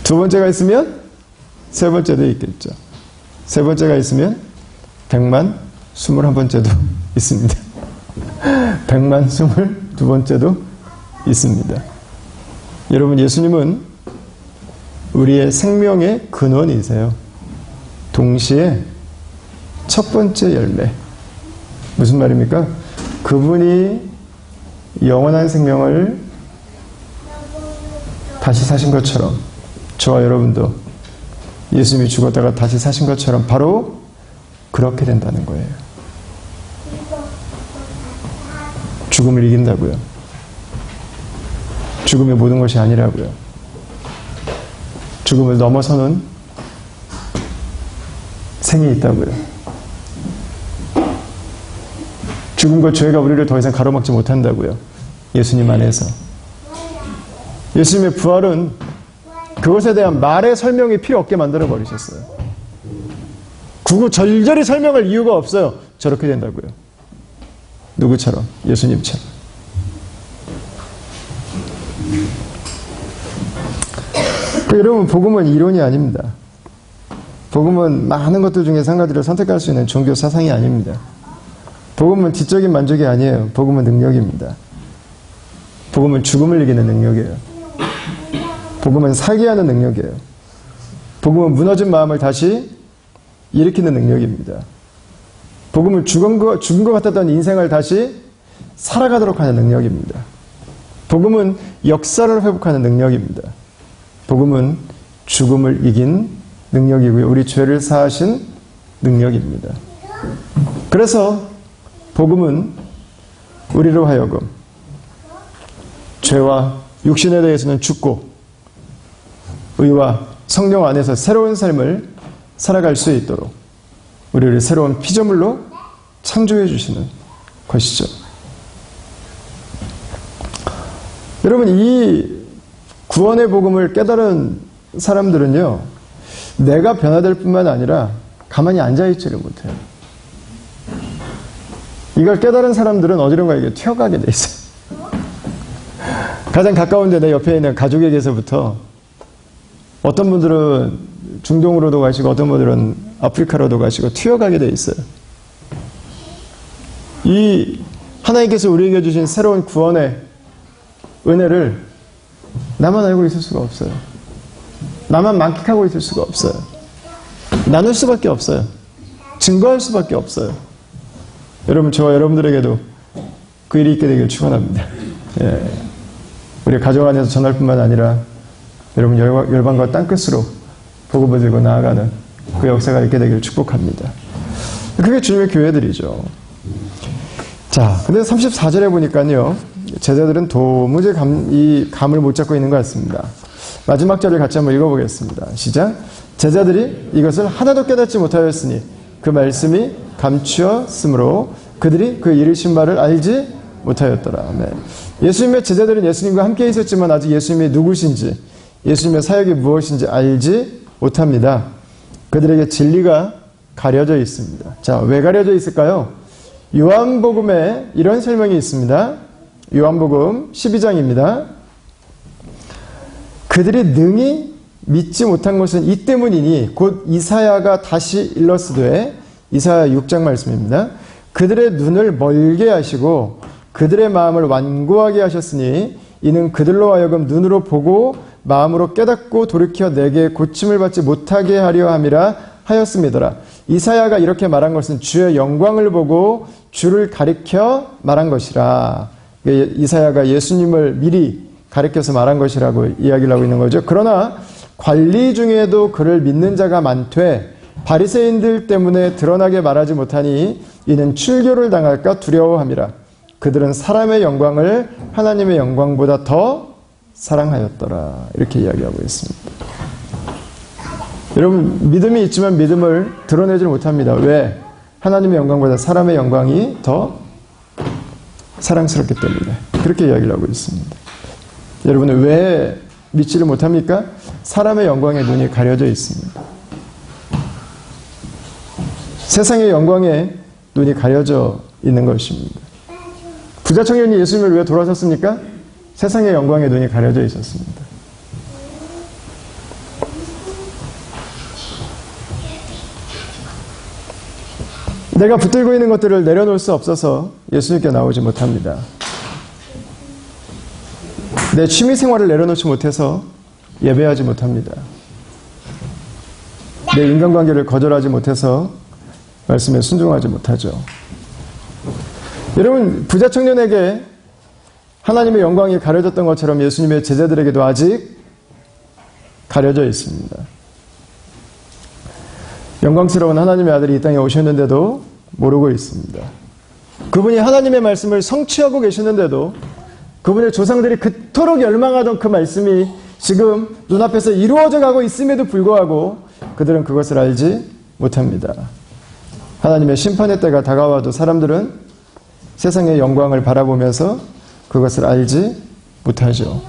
두 번째가 있으면 세 번째도 있겠죠. 세 번째가 있으면 121번째도 있습니다. 122번째도 있습니다. 여러분, 예수님은 우리의 생명의 근원이세요. 동시에 첫 번째 열매. 무슨 말입니까? 그분이 영원한 생명을 다시 사신 것처럼 저와 여러분도 예수님이 죽었다가 다시 사신 것처럼 바로 그렇게 된다는 거예요. 죽음을 이긴다고요. 죽음의 모든 것이 아니라고요. 죽음을 넘어서는 생이 있다고요. 죽음과 죄가 우리를 더 이상 가로막지 못한다고요. 예수님 안에서. 예수님의 부활은 그것에 대한 말의 설명이 필요 없게 만들어 버리셨어요. 구구절절히 설명할 이유가 없어요. 저렇게 된다고요. 누구처럼? 예수님처럼. 여러분, 복음은 이론이 아닙니다. 복음은 많은 것들 중에서 한 가지를 선택할 수 있는 종교 사상이 아닙니다. 복음은 지적인 만족이 아니에요. 복음은 능력입니다. 복음은 죽음을 이기는 능력이에요. 복음은 살게 하는 능력이에요. 복음은 무너진 마음을 다시 일으키는 능력입니다. 복음은 죽은 것 같았던 인생을 다시 살아가도록 하는 능력입니다. 복음은 역사를 회복하는 능력입니다. 복음은 죽음을 이긴 능력이고요. 우리 죄를 사하신 능력입니다. 그래서 복음은 우리로 하여금 죄와 육신에 대해서는 죽고 의와 성령 안에서 새로운 삶을 살아갈 수 있도록 우리를 새로운 피조물로 창조해 주시는 것이죠. 여러분, 이 구원의 복음을 깨달은 사람들은요, 내가 변화될 뿐만 아니라 가만히 앉아있지를 못해요. 이걸 깨달은 사람들은 어디론가 이게 튀어가게 돼 있어요. 가장 가까운데 내 옆에 있는 가족에게서부터 어떤 분들은 중동으로도 가시고 어떤 분들은 아프리카로도 가시고 튀어가게 돼 있어요. 이 하나님께서 우리에게 주신 새로운 구원의 은혜를 나만 알고 있을 수가 없어요. 나만 만끽하고 있을 수가 없어요. 나눌 수밖에 없어요. 증거할 수밖에 없어요. 여러분, 저와 여러분들에게도 그 일이 있게 되길 축원합니다. 예. 우리 가족 안에서 전할 뿐만 아니라 여러분 열방과 땅끝으로 복음을 들고 나아가는 그 역사가 있게 되길 축복합니다. 그게 주님의 교회들이죠. 자, 근데 34절에 보니까요, 제자들은 도무지 이 감을 못 잡고 있는 것 같습니다. 마지막 절을 같이 한번 읽어보겠습니다. 시작. 제자들이 이것을 하나도 깨닫지 못하였으니 그 말씀이 감추었으므로 그들이 그 이르신 바를 알지 못하였더라. 네. 예수님의 제자들은 예수님과 함께 있었지만 아직 예수님이 누구신지, 예수님의 사역이 무엇인지 알지 못합니다. 그들에게 진리가 가려져 있습니다. 자, 왜 가려져 있을까요? 요한복음에 이런 설명이 있습니다. 요한복음 12장입니다. 그들이 능히 믿지 못한 것은 이 때문이니 곧 이사야가 다시 일렀으되, 이사야 6장 말씀입니다. 그들의 눈을 멀게 하시고 그들의 마음을 완고하게 하셨으니 이는 그들로 하여금 눈으로 보고 마음으로 깨닫고 돌이켜 내게 고침을 받지 못하게 하려 함이라 하였음이더라. 이사야가 이렇게 말한 것은 주의 영광을 보고 주를 가리켜 말한 것이라. 이사야가 예수님을 미리 가리켜서 말한 것이라고 이야기를 하고 있는 거죠. 그러나 관리 중에도 그를 믿는 자가 많되 바리새인들 때문에 드러나게 말하지 못하니 이는 출교를 당할까 두려워함이라. 그들은 사람의 영광을 하나님의 영광보다 더 사랑하였더라. 이렇게 이야기하고 있습니다. 여러분, 믿음이 있지만 믿음을 드러내지 못합니다. 왜? 하나님의 영광보다 사람의 영광이 더 사랑스럽기 때문에 그렇게 이야기를 하고 있습니다. 여러분은 왜 믿지를 못합니까? 사람의 영광에 눈이 가려져 있습니다. 세상의 영광에 눈이 가려져 있는 것입니다. 부자 청년이 예수님을 왜 돌아섰습니까? 세상의 영광에 눈이 가려져 있었습니다. 내가 붙들고 있는 것들을 내려놓을 수 없어서 예수님께 나오지 못합니다. 내 취미생활을 내려놓지 못해서 예배하지 못합니다. 내 인간관계를 거절하지 못해서 말씀에 순종하지 못하죠. 여러분, 부자 청년에게 하나님의 영광이 가려졌던 것처럼 예수님의 제자들에게도 아직 가려져 있습니다. 영광스러운 하나님의 아들이 이 땅에 오셨는데도 모르고 있습니다. 그분이 하나님의 말씀을 성취하고 계시는데도 그분의 조상들이 그토록 열망하던 그 말씀이 지금 눈앞에서 이루어져 가고 있음에도 불구하고 그들은 그것을 알지 못합니다. 하나님의 심판의 때가 다가와도 사람들은 세상의 영광을 바라보면서 그것을 알지 못하죠.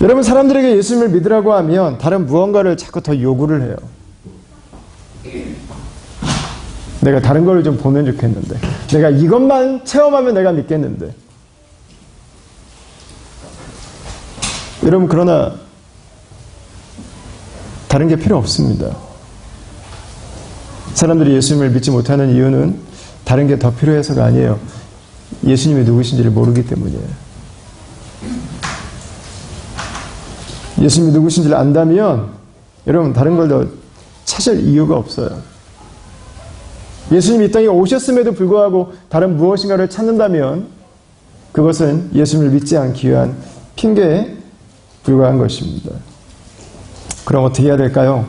여러분, 사람들에게 예수님을 믿으라고 하면 다른 무언가를 자꾸 더 요구를 해요. 내가 다른 걸 좀 보면 좋겠는데, 내가 이것만 체험하면 내가 믿겠는데. 여러분, 그러나 다른 게 필요 없습니다. 사람들이 예수님을 믿지 못하는 이유는 다른 게 더 필요해서가 아니에요. 예수님이 누구신지를 모르기 때문이에요. 예수님이 누구신지를 안다면 여러분, 다른 걸 더 찾을 이유가 없어요. 예수님이 이 땅에 오셨음에도 불구하고 다른 무엇인가를 찾는다면 그것은 예수님을 믿지 않기 위한 핑계에 불과한 것입니다. 그럼 어떻게 해야 될까요?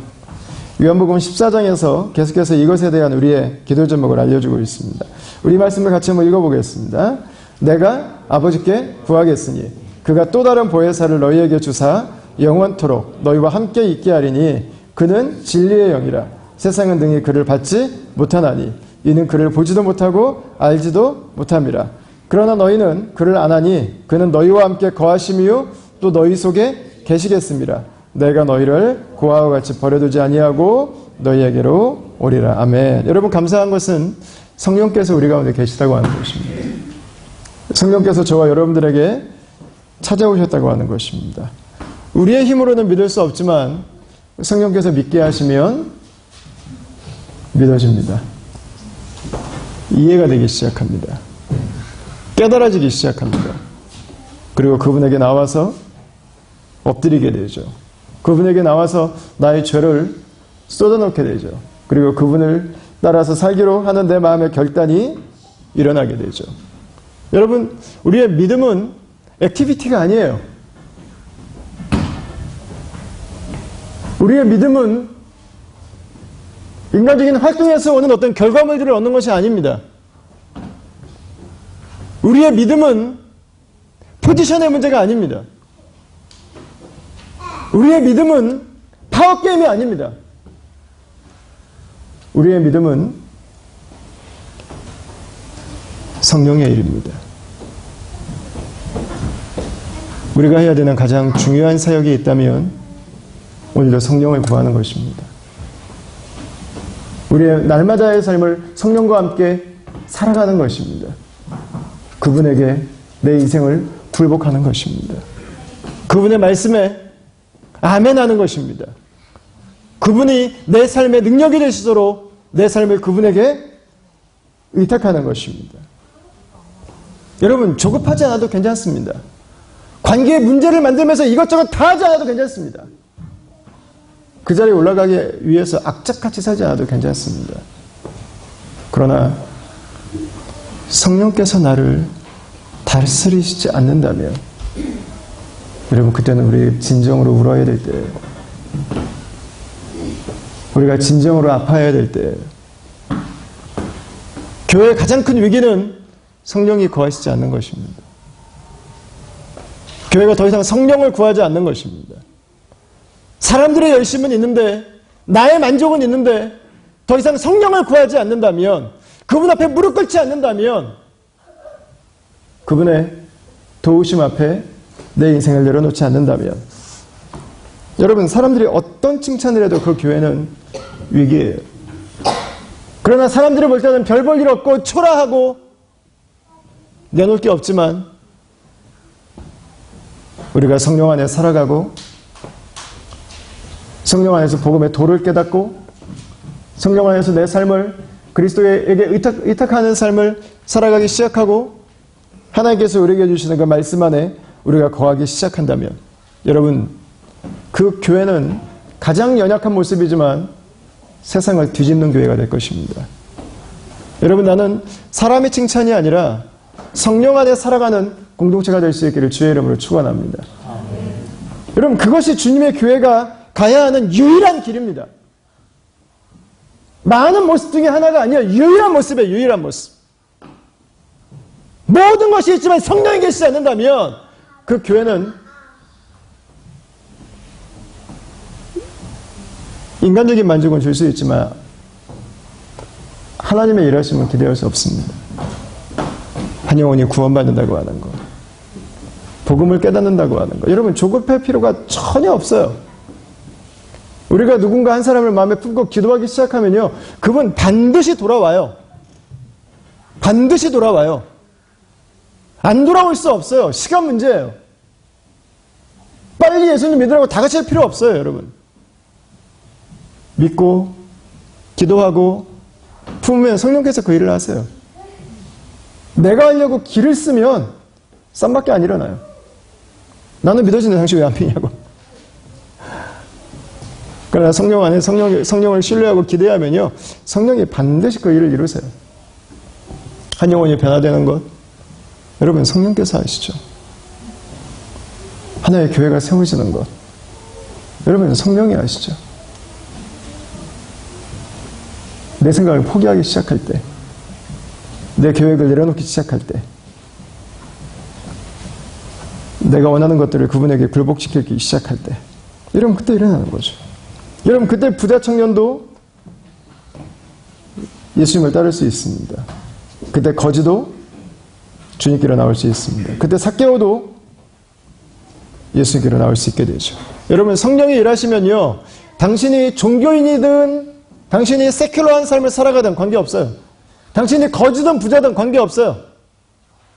요한복음 14장에서 계속해서 이것에 대한 우리의 기도 제목을 알려주고 있습니다. 우리 말씀을 같이 한번 읽어보겠습니다. 내가 아버지께 구하겠으니 그가 또 다른 보혜사를 너희에게 주사 영원토록 너희와 함께 있게 하리니 그는 진리의 영이라. 세상은 능히 그를 받지 못하나니 이는 그를 보지도 못하고 알지도 못함이라. 그러나 너희는 그를 아나니 그는 너희와 함께 거하심이요 또 너희 속에 계시겠습니다. 내가 너희를 고아와 같이 버려두지 아니하고 너희에게로 오리라. 아멘. 여러분, 감사한 것은 성령께서 우리 가운데 계시다고 하는 것입니다. 성령께서 저와 여러분들에게 찾아오셨다고 하는 것입니다. 우리의 힘으로는 믿을 수 없지만 성령께서 믿게 하시면 믿어집니다. 이해가 되기 시작합니다. 깨달아지기 시작합니다. 그리고 그분에게 나와서 엎드리게 되죠. 그분에게 나와서 나의 죄를 쏟아놓게 되죠. 그리고 그분을 따라서 살기로 하는 내 마음의 결단이 일어나게 되죠. 여러분, 우리의 믿음은 액티비티가 아니에요. 우리의 믿음은 인간적인 활동에서 오는 어떤 결과물들을 얻는 것이 아닙니다. 우리의 믿음은 포지션의 문제가 아닙니다. 우리의 믿음은 파워게임이 아닙니다. 우리의 믿음은 성령의 일입니다. 우리가 해야 되는 가장 중요한 사역이 있다면 오늘도 성령을 구하는 것입니다. 우리의 날마다의 삶을 성령과 함께 살아가는 것입니다. 그분에게 내 인생을 굴복하는 것입니다. 그분의 말씀에 아멘하는 것입니다. 그분이 내 삶의 능력이 되시도록 내 삶을 그분에게 의탁하는 것입니다. 여러분, 조급하지 않아도 괜찮습니다. 관계의 문제를 만들면서 이것저것 다 하지 않아도 괜찮습니다. 그 자리에 올라가기 위해서 악착같이 살지 않아도 괜찮습니다. 그러나 성령께서 나를 다스리시지 않는다면, 여러분, 그때는 우리 진정으로 울어야 될 때예요. 우리가 진정으로 아파해야 될 때예요. 교회의 가장 큰 위기는 성령이 거하시지 않는 것입니다. 교회가 더 이상 성령을 구하지 않는 것입니다. 사람들의 열심은 있는데, 나의 만족은 있는데, 더 이상 성령을 구하지 않는다면, 그분 앞에 무릎 꿇지 않는다면, 그분의 도우심 앞에 내 인생을 내려놓지 않는다면, 여러분, 사람들이 어떤 칭찬을 해도 그 교회는 위기예요. 그러나 사람들이 볼 때는 별 볼 일 없고 초라하고 내놓을 게 없지만, 우리가 성령 안에 살아가고 성령 안에서 복음의 도를 깨닫고 성령 안에서 내 삶을 그리스도에게 의탁하는 삶을 살아가기 시작하고 하나님께서 우리에게 주시는 그 말씀 안에 우리가 거하기 시작한다면, 여러분, 그 교회는 가장 연약한 모습이지만 세상을 뒤집는 교회가 될 것입니다. 여러분, 나는 사람의 칭찬이 아니라 성령 안에 살아가는 공동체가 될 수 있기를 주의 이름으로 축원합니다. 여러분, 그것이 주님의 교회가 가야 하는 유일한 길입니다. 많은 모습 중에 하나가 아니라 유일한 모습이에요. 유일한 모습. 모든 것이 있지만 성령이 계시지 않는다면 그 교회는 인간적인 만족은 줄 수 있지만 하나님의 일하심은 기대할 수 없습니다. 한 영혼이 구원받는다고 하는 것, 복음을 깨닫는다고 하는 것, 여러분, 조급할 필요가 전혀 없어요. 우리가 누군가 한 사람을 마음에 품고 기도하기 시작하면요, 그분 반드시 돌아와요. 반드시 돌아와요. 안 돌아올 수 없어요. 시간 문제예요. 빨리 예수님 믿으라고 다 같이 할 필요 없어요, 여러분. 믿고 기도하고 품으면 성령께서 그 일을 하세요. 내가 하려고 길을 쓰면 쌈밖에 안 일어나요. 나는 믿어지는 당신 왜 안 믿냐고. 그러나 성령 안에 성령을 신뢰하고 기대하면요, 성령이 반드시 그 일을 이루세요. 한 영혼이 변화되는 것, 여러분, 성령께서 하시죠. 하나의 교회가 세워지는 것, 여러분, 성령이 하시죠. 내 생각을 포기하기 시작할 때, 내 계획을 내려놓기 시작할 때, 내가 원하는 것들을 그분에게 굴복시키기 시작할 때, 여러분, 그때 일어나는 거죠. 여러분, 그때 부자 청년도 예수님을 따를 수 있습니다. 그때 거지도 주님께로 나올 수 있습니다. 그때 삭개오도 예수님께로 나올 수 있게 되죠. 여러분, 성령이 일하시면요, 당신이 종교인이든 당신이 세큘러한 삶을 살아가든 관계없어요. 당신이 거지든 부자든 관계없어요.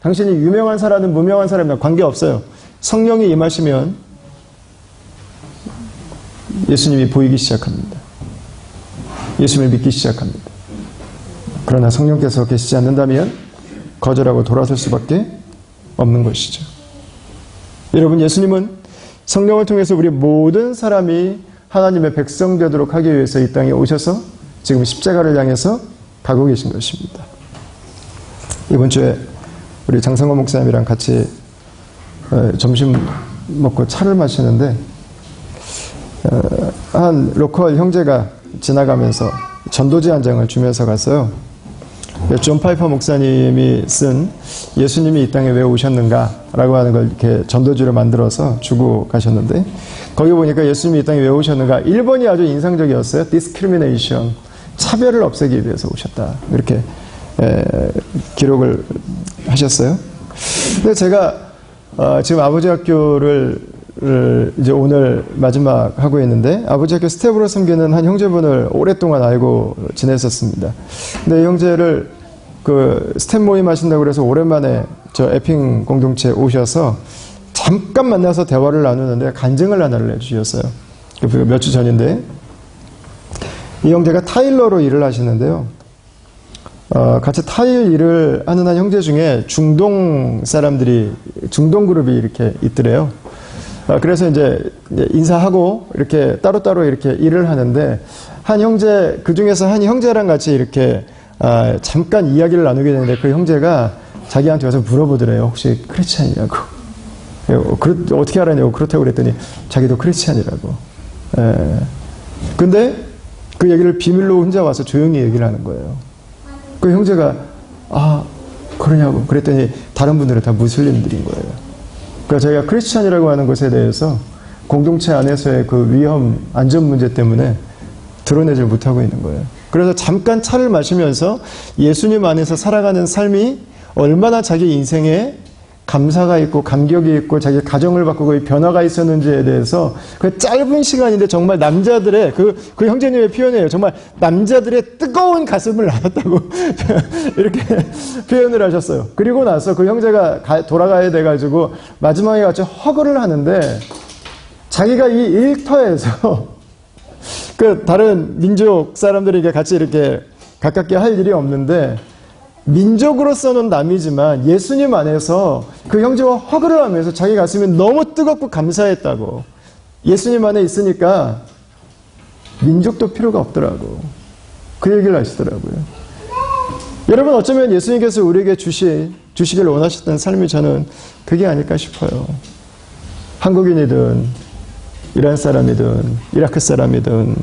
당신이 유명한 사람이든 무명한 사람이든 관계없어요. 성령이 임하시면 예수님이 보이기 시작합니다. 예수님을 믿기 시작합니다. 그러나 성령께서 계시지 않는다면 거절하고 돌아설 수밖에 없는 것이죠. 여러분, 예수님은 성령을 통해서 우리 모든 사람이 하나님의 백성 되도록 하기 위해서 이 땅에 오셔서 지금 십자가를 향해서 가고 계신 것입니다. 이번 주에 우리 장성호 목사님이랑 같이 점심 먹고 차를 마시는데 한 로컬 형제가 지나가면서 전도지 한 장을 주면서 갔어요. 존 파이퍼 목사님이 쓴 예수님이 이 땅에 왜 오셨는가 라고 하는 걸 이렇게 전도지로 만들어서 주고 가셨는데, 거기 보니까 예수님이 이 땅에 왜 오셨는가 1번이 아주 인상적이었어요. discrimination, 차별을 없애기 위해서 오셨다, 이렇게 기록을 하셨어요. 근데 제가 지금 아버지 학교를 이제 오늘 마지막 하고 있는데, 아버지 학교 스텝으로 섬기는 한 형제분을 오랫동안 알고 지냈었습니다. 근데 이 형제를 그 스텝 모임 하신다고 그래서 오랜만에 저 에핑 공동체에 오셔서 잠깐 만나서 대화를 나누는데 간증을 하나를 해주셨어요. 몇 주 전인데, 이 형제가 타일러로 일을 하시는데요. 같이 타일 일을 하는 한 형제 중에 중동 사람들이, 중동 그룹이 이렇게 있더래요. 그래서 이제 인사하고 이렇게 따로따로 이렇게 일을 하는데, 한 형제, 그 중에서 한 형제랑 같이 이렇게 잠깐 이야기를 나누게 되는데, 그 형제가 자기한테 와서 물어보더래요. 혹시 크리스찬이냐고. 어떻게 알았냐고. 그렇다고 그랬더니 자기도 크리스찬이라고. 근데 그 얘기를 비밀로 혼자 와서 조용히 얘기를 하는 거예요. 그 형제가 그러냐고 그랬더니 다른 분들은 다 무슬림들인 거예요. 그러니까 저희가 크리스찬이라고 하는 것에 대해서 공동체 안에서의 그 위험, 안전 문제 때문에 드러내질 못하고 있는 거예요. 그래서 잠깐 차를 마시면서 예수님 안에서 살아가는 삶이 얼마나 자기 인생에 감사가 있고 감격이 있고 자기 가정을 바꾸고 변화가 있었는지에 대해서 그 짧은 시간인데 정말 남자들의 그 형제님의 표현이에요. 정말 남자들의 뜨거운 가슴을 나눴다고 이렇게 표현을 하셨어요. 그리고 나서 그 형제가 돌아가야 돼가지고 마지막에 같이 허그를 하는데, 자기가 이 일터에서 그 다른 민족 사람들에게 같이 이렇게 가깝게 할 일이 없는데, 민족으로서는 남이지만 예수님 안에서 그 형제와 허그를 하면서 자기 가슴이 너무 뜨겁고 감사했다고. 예수님 안에 있으니까 민족도 필요가 없더라고. 그 얘기를 하시더라고요. 여러분, 어쩌면 예수님께서 우리에게 주시길 원하셨던 삶이 저는 그게 아닐까 싶어요. 한국인이든 이란 사람이든 이라크 사람이든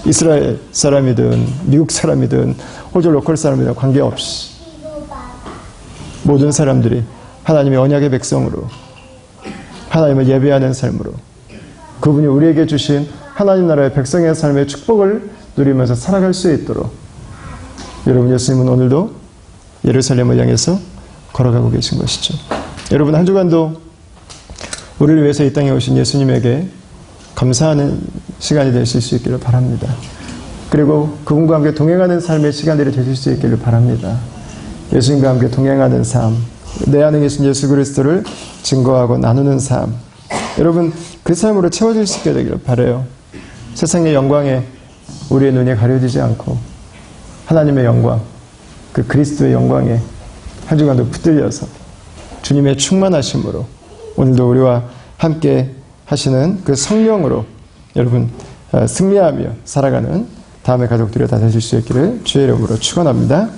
이스라엘 사람이든 미국 사람이든 호주 로컬 사람이든 관계없이 모든 사람들이 하나님의 언약의 백성으로 하나님을 예배하는 삶으로 그분이 우리에게 주신 하나님 나라의 백성의 삶의 축복을 누리면서 살아갈 수 있도록, 여러분, 예수님은 오늘도 예루살렘을 향해서 걸어가고 계신 것이죠. 여러분, 한 주간도 우리를 위해서 이 땅에 오신 예수님에게 감사하는 시간이 되실 수 있기를 바랍니다. 그리고 그분과 함께 동행하는 삶의 시간들이 되실 수 있기를 바랍니다. 예수님과 함께 동행하는 삶, 내 안에 계신 예수 그리스도를 증거하고 나누는 삶, 여러분, 그 삶으로 채워질 수 있게 되기를 바라요. 세상의 영광에 우리의 눈이 가려지지 않고 하나님의 영광, 그 그리스도의 영광에 한 주간도 붙들려서 주님의 충만하심으로 오늘도 우리와 함께 하시는 그 성령으로 여러분 승리하며 살아가는 다음의 가족들이 다 되실 수 있기를 주의 이름으로 축원합니다.